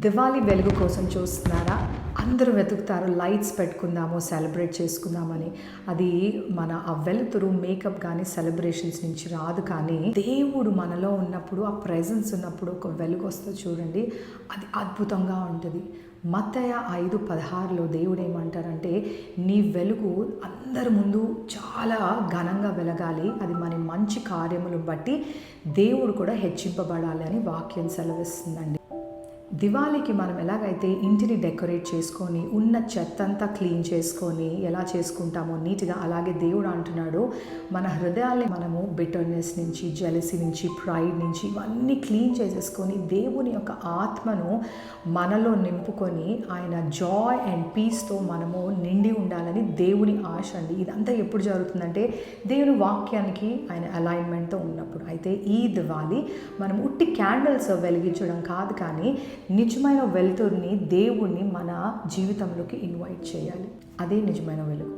దివాళీ వెలుగు కోసం చూస్తున్నారా? అందరూ వెతుకుతారు, లైట్స్ పెట్టుకుందాము, సెలబ్రేట్ చేసుకుందామని. అది మన ఆ వెలుతురు మేకప్ కానీ సెలబ్రేషన్స్ నుంచి రాదు. కానీ దేవుడు మనలో ఉన్నప్పుడు, ఆ ప్రెజెన్స్ ఉన్నప్పుడు ఒక వెలుగు వస్తుంది చూడండి, అది అద్భుతంగా ఉంటుంది. మత్తయి 5:16లో దేవుడు ఏమంటారంటే, నీ వెలుగు అందరి ముందు చాలా ఘనంగా వెలగాలి, అది మన మంచి కార్యములు బట్టి దేవుడు కూడా హెచ్చింపబడాలి అని వాక్యం సెలవిస్తుందండి. దివాళీకి మనం ఎలాగైతే ఇంటిని డెకరేట్ చేసుకొని ఉన్న చెత్తంతా క్లీన్ చేసుకొని ఎలా చేసుకుంటామో నీట్గా, అలాగే దేవుడు అంటున్నాడు మన హృదయాల్ని మనము బిటర్నెస్ నుంచి, జెలసీ నుంచి, ప్రైడ్ నుంచి ఇవన్నీ క్లీన్ చేసేసుకొని దేవుని యొక్క ఆత్మను మనలో నింపుకొని ఆయన జాయ్ అండ్ పీస్తో మనము నిండి ఉండాలని దేవుని ఆశ అండి. ఇదంతా ఎప్పుడు జరుగుతుందంటే దేవుని వాక్యానికి ఆయన అలైన్మెంట్తో ఉన్నప్పుడు. అయితే ఈ దివాళీ మనం ఉట్టి క్యాండిల్స్ వెలిగించడం కాదు, కానీ నిజమైన వెలుతురుని, దేవుణ్ణి మన జీవితంలోకి ఇన్వైట్ చేయాలి. అదే నిజమైన వెలుగు.